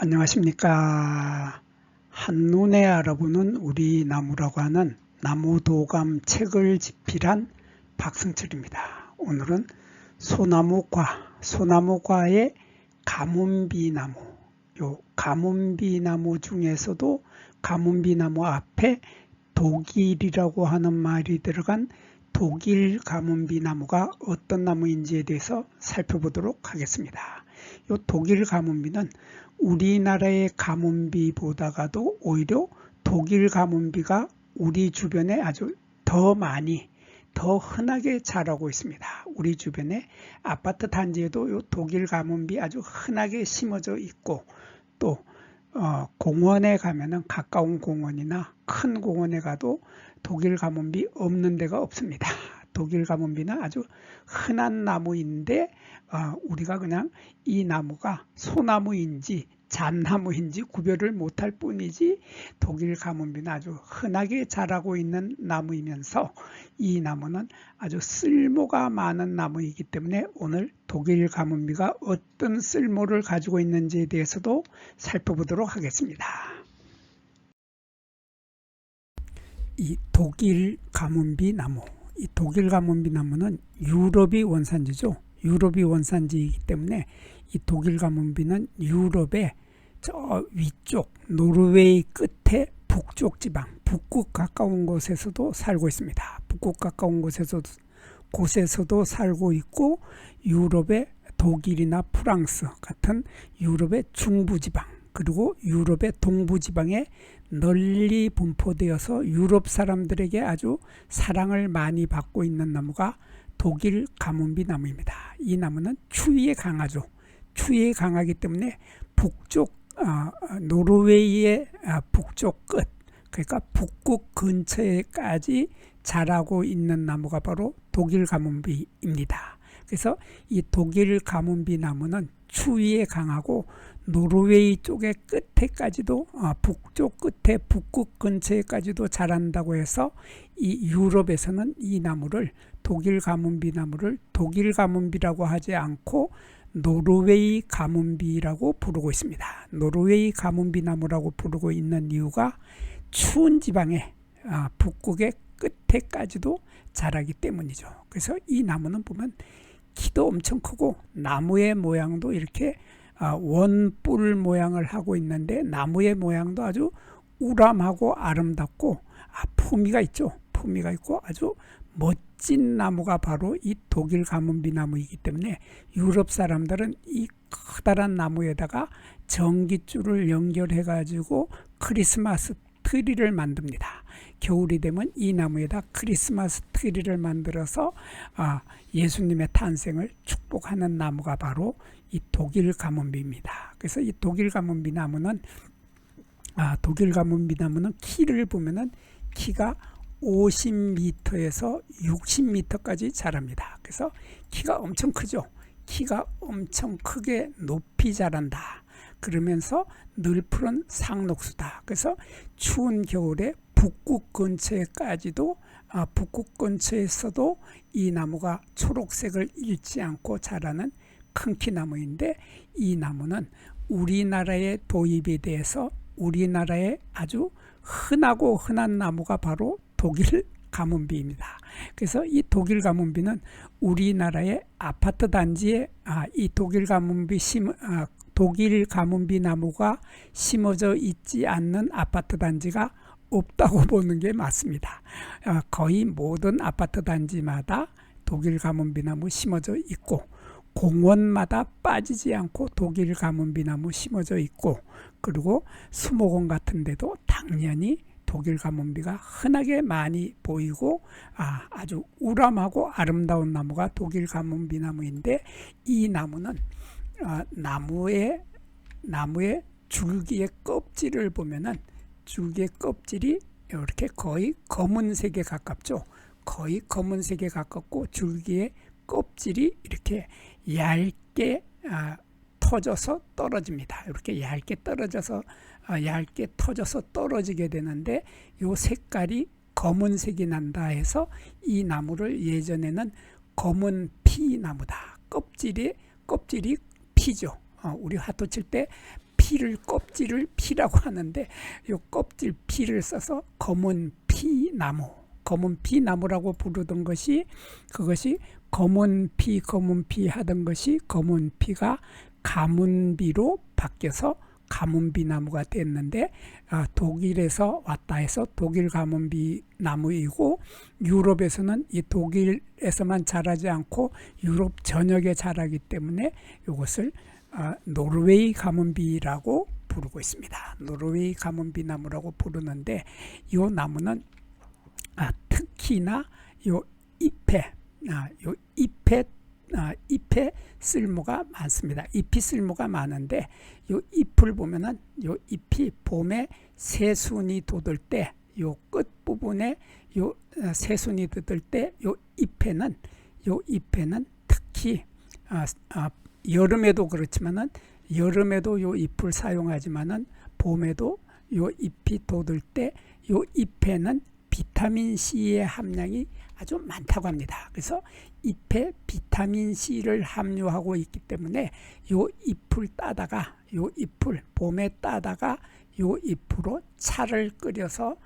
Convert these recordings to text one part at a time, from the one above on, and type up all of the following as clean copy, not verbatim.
안녕하십니까. 한눈에 알아보는 우리 나무라고 하는 나무도감 책을 집필한 박승철입니다. 오늘은 소나무과의 가문비나무, 요 가문비나무 중에서도 가문비나무 앞에 독일이라고 하는 말이 들어간 독일 가문비나무가 어떤 나무인지에 대해서 살펴보도록 하겠습니다. 이 독일 가문비는 우리나라의 가문비보다가도 오히려 독일 가문비가 우리 주변에 아주 더 많이, 더 흔하게 자라고 있습니다. 우리 주변에 아파트 단지에도 이 독일 가문비 아주 흔하게 심어져 있고, 또 공원에 가면은 가까운 공원이나 큰 공원에 가도 독일 가문비 없는 데가 없습니다. 독일 가문비는 아주 흔한 나무인데 우리가 그냥 이 나무가 소나무인지 잣나무인지 구별을 못할 뿐이지 독일 가문비는 아주 흔하게 자라고 있는 나무이면서 이 나무는 아주 쓸모가 많은 나무이기 때문에 오늘 독일 가문비가 어떤 쓸모를 가지고 있는지에 대해서도 살펴보도록 하겠습니다. 이 독일 가문비 나무, 이 독일 가문비 나무는 유럽이 원산지죠. 유럽이 원산지이기 때문에 이 독일 가문비는 유럽의 저 위쪽 노르웨이 끝에 북쪽 지방, 북극 가까운 곳에서도 살고 있습니다. 북극 가까운 곳에서도 살고 있고, 유럽의 독일이나 프랑스 같은 유럽의 중부지방, 그리고 유럽의 동부지방에 널리 분포되어서 유럽 사람들에게 아주 사랑을 많이 받고 있는 나무가 독일 가문비 나무입니다. 이 나무는 추위에 강하죠. 추위에 강하기 때문에 북쪽 노르웨이의 북쪽 끝, 그러니까 북극 근처에까지 자라고 있는 나무가 바로 독일 가문비입니다. 그래서 이 독일 가문비 나무는 추위에 강하고 노르웨이 쪽의 끝에까지도 북쪽 끝에 북극 근처에까지도 자란다고 해서 이 유럽에서는 이 나무를 독일 가문비 나무를 독일 가문비라고 하지 않고 노르웨이 가문비라고 부르고 있습니다. 노르웨이 가문비 나무라고 부르고 있는 이유가 추운 지방에 북극의 끝에까지도 자라기 때문이죠. 그래서 이 나무는 보면 키도 엄청 크고 나무의 모양도 이렇게 원뿔 모양을 하고 있는데 나무의 모양도 아주 우람하고 아름답고 품위가 있죠. 품위가 있고 아주 멋진 나무가 바로 이 독일 가문비 나무이기 때문에 유럽 사람들은 이 커다란 나무에다가 전깃줄을 연결해 가지고 크리스마스 트리를 만듭니다. 겨울이 되면 이 나무에다 크리스마스 트리를 만들어서 예수님의 탄생을 축복하는 나무가 바로 이 독일 가문비입니다. 그래서 이 독일 가문비 나무는 키를 보면은 키가 50m에서 60m까지 자랍니다. 그래서 키가 엄청 크죠. 키가 엄청 크게 높이 자란다. 그러면서 늘 푸른 상록수다. 그래서 추운 겨울에 북극 근처에까지도 북극 근처에서도 이 나무가 초록색을 잃지 않고 자라는 큰 키나무인데, 이 나무는 우리나라의 도입에 대해서 우리나라에 아주 흔한 나무가 바로 독일 가문비입니다. 그래서 이 독일 가문비는 우리나라의 아파트 단지에 이 독일 가문비 나무가 심어져 있지 않는 아파트 단지가 없다고 보는 게 맞습니다. 거의 모든 아파트 단지마다 독일 가문비 나무 심어져 있고, 공원마다 빠지지 않고 독일 가문비 나무 심어져 있고, 그리고 수목원 같은 데도 당연히 독일 가문비가 흔하게 많이 보이고 아주 우람하고 아름다운 나무가 독일 가문비 나무인데, 이 나무는 나무의 줄기의 껍질을 보면은 줄기의 껍질이 이렇게 거의 검은색에 가깝죠. 거의 검은색에 가깝고 줄기의 껍질이 이렇게 얇게 터져서 떨어집니다. 이렇게 얇게 터져서 떨어지게 되는데, 이 색깔이 검은색이 난다 해서 이 나무를 예전에는 검은 피 나무다. 껍질이 피죠. 우리 화투 칠 때 피를 껍질을 피라고 하는데 요 껍질 피를 써서 검은 피나무, 검은 피나무라고 부르던 것이 그것이 검은 피 하던 것이 검은 피가 가문비로 바뀌어서 가문비 나무가 됐는데 독일에서 왔다 해서 독일 가문비 나무이고 유럽에서는 이 독일에서만 자라지 않고 유럽 전역에 자라기 때문에 이것을 노르웨이 가문비라고 부르고 있습니다. 노르웨이 가문비 나무라고 부르는데 이 나무는 특히나 요 잎에 잎에 쓸모가 많습니다. 잎이 쓸모가 많은데 요 잎을 보면은 요 잎이 봄에 새순이 돋을 때 요 끝 부분에 요 새순이 돋을 때 요 잎에는 특히 여름에도 그렇지만은 여름에도 요 잎을 사용하지만은 봄에도 요 잎이 돋을 때 요 잎에는 비타민 C의 함량이 아주 많다고 합니다. 그래서 잎에 비타민 C를 함유하고 있기 때문에 요 잎을 따다가 봄에 따다가 요 잎으로 차를 끓여서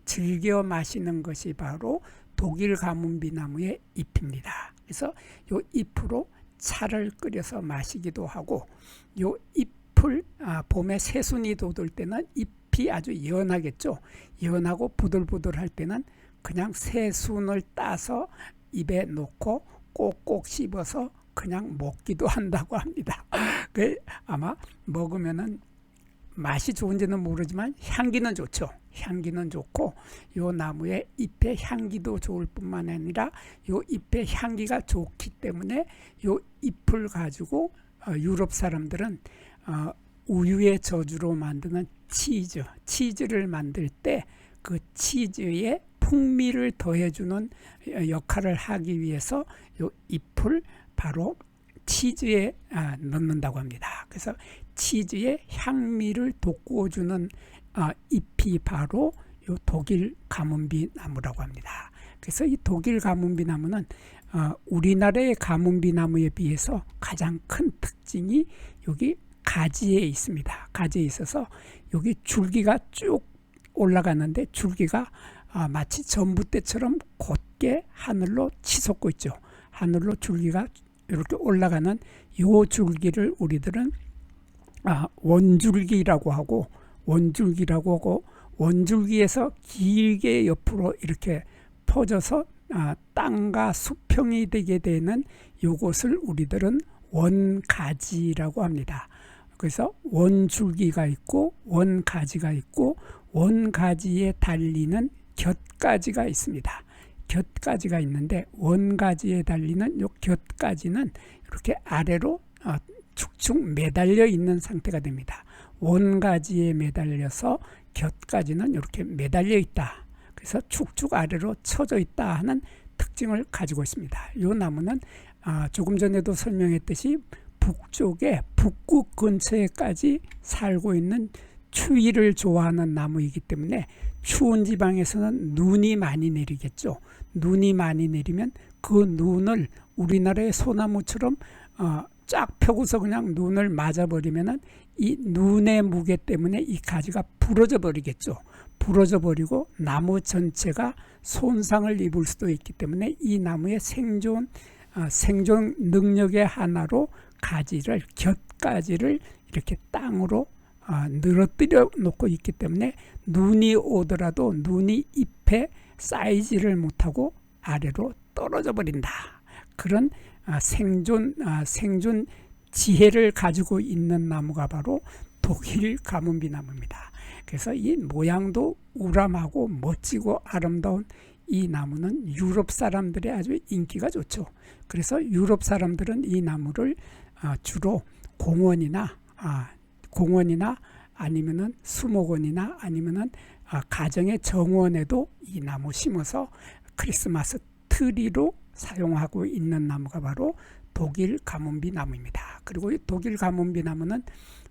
즐겨 마시는 것이 바로 독일 가문비 나무의 잎입니다. 그래서 요 잎으로 차를 끓여서 마시기도 하고 요 잎을 봄에 새순이 돋을 때는 잎이 아주 연하겠죠. 연하고 부들부들할 때는 그냥 새순을 따서 입에 넣고 꼭꼭 씹어서 그냥 먹기도 한다고 합니다. 아마 먹으면은 맛이 좋은지는 모르지만 향기는 좋죠. 향기는 좋고 요 나무의 잎의 향기도 좋을 뿐만 아니라 요 잎의 향기가 좋기 때문에 요 잎을 가지고 유럽 사람들은 우유의 저주로 만드는 치즈를 만들 때 그 치즈에 풍미를 더해주는 역할을 하기 위해서 요 잎을 바로 치즈에 넣는다고 합니다. 그래서 치즈의 향미를 돋궈주는 잎이 바로 요 독일 가문비 나무라고 합니다. 그래서 이 독일 가문비 나무는 우리나라의 가문비 나무에 비해서 가장 큰 특징이 여기 가지에 있습니다. 가지에 있어서 여기 줄기가 쭉 올라가는데 줄기가 마치 전봇대처럼 곧게 하늘로 치솟고 있죠. 하늘로 줄기가 이렇게 올라가는 요 줄기를 우리들은 원줄기라고 하고 원줄기에서 길게 옆으로 이렇게 퍼져서 땅과 수평이 되게 되는 요것을 우리들은 원가지라고 합니다. 그래서 원줄기가 있고 원가지가 있고 원가지에 달리는 곁가지가 있습니다. 곁가지가 있는데 원가지에 달리는 요 곁가지는 이렇게 아래로 축축 매달려 있는 상태가 됩니다. 원가지에 매달려서 곁가지는 이렇게 매달려 있다. 그래서 축축 아래로 쳐져 있다 하는 특징을 가지고 있습니다. 이 나무는 조금 전에도 설명했듯이 북쪽에 북극 근처에까지 살고 있는 추위를 좋아하는 나무이기 때문에 추운 지방에서는 눈이 많이 내리겠죠. 눈이 많이 내리면 그 눈을 우리나라의 소나무처럼 쫙 펴고서 그냥 눈을 맞아버리면은 이 눈의 무게 때문에 이 가지가 부러져 버리겠죠. 부러져 버리고 나무 전체가 손상을 입을 수도 있기 때문에 이 나무의 생존 능력의 하나로 곁가지를 이렇게 땅으로 늘어뜨려 놓고 있기 때문에 눈이 오더라도 눈이 잎에 쌓이지를 못하고 아래로 떨어져 버린다. 그런 생존 지혜를 가지고 있는 나무가 바로 독일 가문비 나무입니다. 그래서 이 모양도 우람하고 멋지고 아름다운 이 나무는 유럽 사람들의 아주 인기가 좋죠. 그래서 유럽 사람들은 이 나무를 주로 공원이나 아니면은 수목원이나 아니면은 가정의 정원에도 이 나무 심어서 크리스마스 트리로 사용하고 있는 나무가 바로 독일 가문비 나무입니다. 그리고 이 독일 가문비 나무는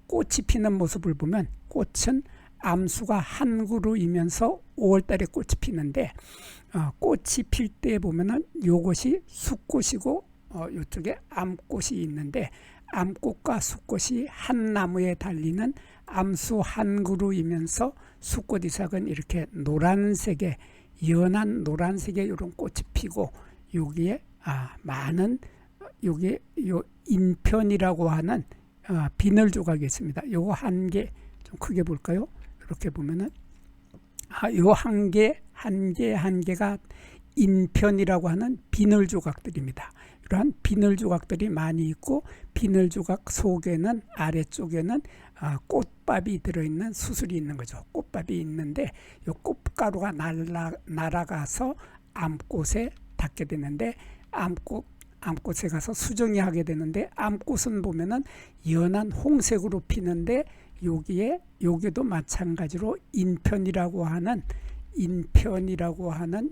꽃이 피는 모습을 보면 꽃은 암수가 한 그루이면서 5월달에 꽃이 피는데 꽃이 필 때 보면은 요것이 숫꽃이고 이쪽에 암꽃이 있는데 암꽃과 수꽃이 한 나무에 달리는 암수 한 그루이면서 수꽃 이삭은 이렇게 노란색의 연한 노란색의 이런 꽃이 피고 여기에 많은 여기에 요 인편이라고 하는 비늘 조각이 있습니다. 요거 한 개 좀 크게 볼까요? 이렇게 보면은 요 한 개가 인편이라고 하는 비늘 조각들입니다. 이러한 비늘 조각들이 많이 있고 비늘 조각 속에는 아래쪽에는 꽃밥이 들어있는 수술이 있는 거죠. 꽃밥이 있는데 이 꽃가루가 날아가서 암꽃에 닿게 되는데 암꽃에 가서 수정이 하게 되는데 암꽃은 보면은 연한 홍색으로 피는데 여기도 마찬가지로 인편이라고 하는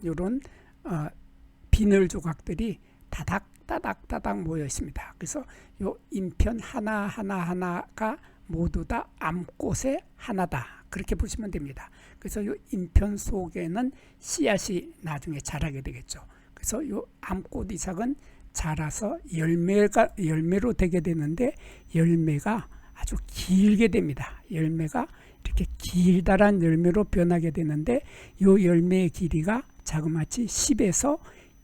이런 비늘 조각들이 다닥다닥 모여 있습니다. 그래서 요 인편 하나가 모두 다 암꽃의 하나다. 그렇게 보시면 됩니다. 그래서 요 인편 속에는 씨앗이 나중에 자라게 되겠죠. 그래서 요 암꽃 이삭은 자라서 열매로 되게 되는데 열매가 아주 길게 됩니다. 열매가 이렇게 길다란 열매로 변하게 되는데 요 열매의 길이가 자그마치 10에서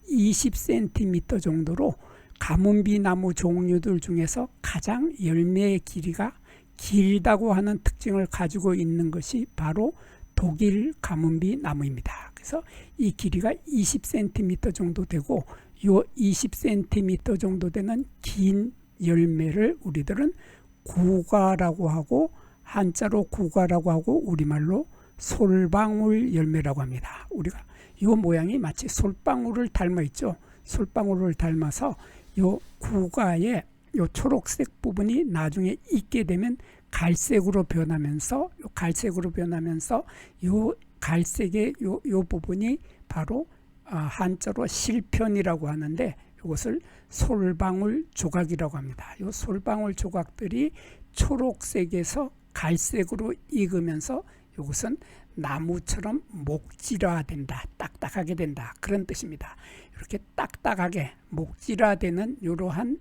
20cm 정도로 가문비 나무 종류들 중에서 가장 열매의 길이가 길다고 하는 특징을 가지고 있는 것이 바로 독일 가문비 나무입니다. 그래서 이 길이가 20cm 정도 되고 요 20cm 정도 되는 긴 열매를 우리들은 구과라고 하고 한자로 구과라고 하고 우리말로 솔방울 열매라고 합니다. 우리가 이 모양이 마치 솔방울을 닮아 있죠. 솔방울을 닮아서 이 구과의 이 초록색 부분이 나중에 익게 되면 갈색으로 변하면서 이 갈색의 이 부분이 바로 한자로 실편이라고 하는데 이것을 솔방울 조각이라고 합니다. 이 솔방울 조각들이 초록색에서 갈색으로 익으면서 이것은 나무처럼 목질화된다, 딱딱하게 된다 그런 뜻입니다. 이렇게 딱딱하게 목질화되는 이러한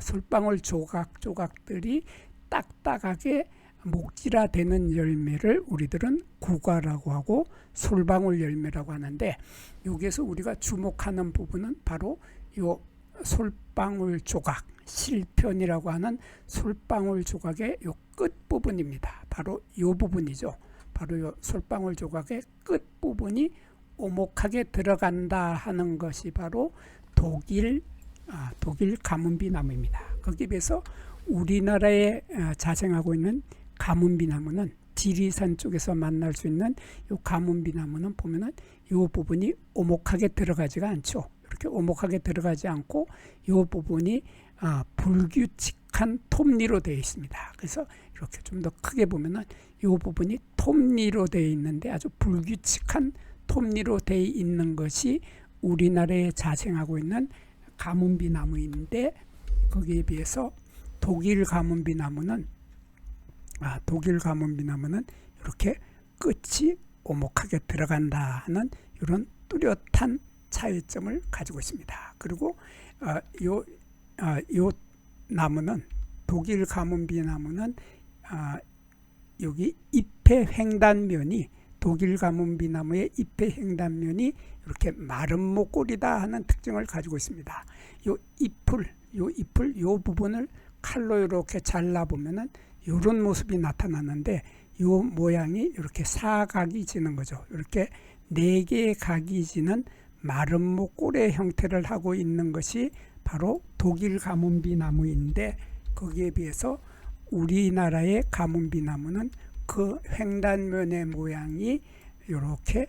솔방울 조각들이 딱딱하게 목질화되는 열매를 우리들은 구과라고 하고 솔방울 열매라고 하는데 여기에서 우리가 주목하는 부분은 바로 이 솔방울 조각, 실편이라고 하는 솔방울 조각의 이 끝부분입니다. 바로 이 부분이죠. 바로 이 솔방울 조각의 끝부분이 오목하게 들어간다 하는 것이 바로 독일 가문비 나무입니다. 거기에 비해서 우리나라에 자생하고 있는 가문비 나무는 지리산 쪽에서 만날 수 있는 이 가문비 나무는 보면은 이 부분이 오목하게 들어가지가 않죠. 이렇게 오목하게 들어가지 않고 이 부분이 불규칙한 톱니로 되어 있습니다. 그래서 이렇게 좀 더 크게 보면은 이 부분이 톱니로 되어 있는데 아주 불규칙한 톱니로 되어 있는 것이 우리나라에 자생하고 있는 가문비 나무인데 거기에 비해서 독일 가문비 나무는 이렇게 끝이 오목하게 들어간다 하는 이런 뚜렷한 차이점을 가지고 있습니다. 그리고 요 나무는 독일 가문비 나무는 여기 잎의 횡단면이 독일 가문비 나무의 잎의 횡단면이 이렇게 마른 목골이다 하는 특징을 가지고 있습니다. 요 잎을 부분을 칼로 이렇게 잘라보면은 이런 모습이 나타나는데 이 모양이 이렇게 사각이 지는 거죠. 이렇게 4개의 각이 지는 마른 목골의 형태를 하고 있는 것이 바로 독일 가문비 나무인데 거기에 비해서 우리나라의 가문비 나무는 그 횡단면의 모양이 이렇게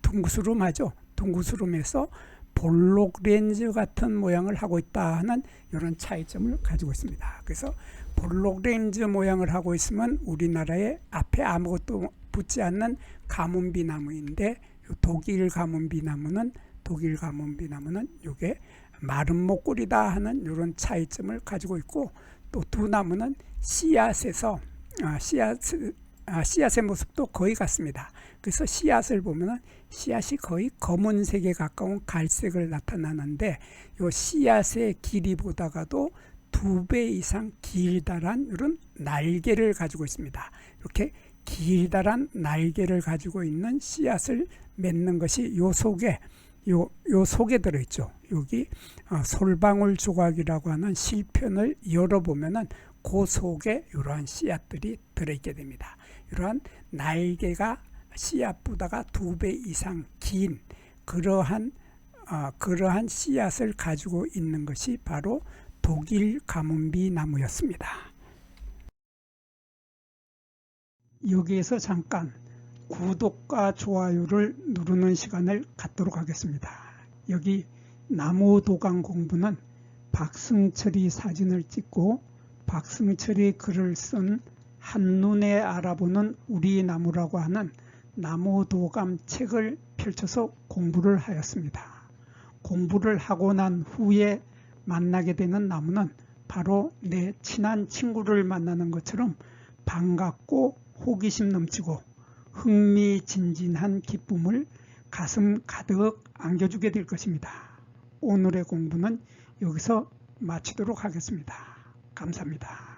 둥그스름하죠. 둥그스름해서 볼록 렌즈 같은 모양을 하고 있다 하는 이런 차이점을 가지고 있습니다. 그래서 볼록 렌즈 모양을 하고 있으면 우리나라에 앞에 아무것도 붙지 않는 가문비 나무인데 독일 가문비 나무는 이게 마른 목골이다 하는 이런 차이점을 가지고 있고 또 두 나무는 씨앗에서 씨앗의 모습도 거의 같습니다. 그래서 씨앗을 보면은 씨앗이 거의 검은색에 가까운 갈색을 나타나는데 이 씨앗의 길이보다가도 2배 이상 길다란 이런 날개를 가지고 있습니다. 이렇게 길다란 날개를 가지고 있는 씨앗을 맺는 것이 요 속에 들어있죠. 여기 솔방울 조각이라고 하는 실편을 열어보면은 그 속에 이러한 씨앗들이 들어있게 됩니다. 이러한 날개가 씨앗보다가 2배 이상 긴 그러한 씨앗을 가지고 있는 것이 바로 독일 가문비 나무였습니다. 여기에서 잠깐 구독과 좋아요를 누르는 시간을 갖도록 하겠습니다. 여기 나무 도감 공부는 박승철이 사진을 찍고 박승철이 글을 쓴 한눈에 알아보는 우리 나무라고 하는 나무 도감 책을 펼쳐서 공부를 하였습니다. 공부를 하고 난 후에 만나게 되는 나무는 바로 내 친한 친구를 만나는 것처럼 반갑고 호기심 넘치고 흥미진진한 기쁨을 가슴 가득 안겨주게 될 것입니다. 오늘의 공부는 여기서 마치도록 하겠습니다. 감사합니다.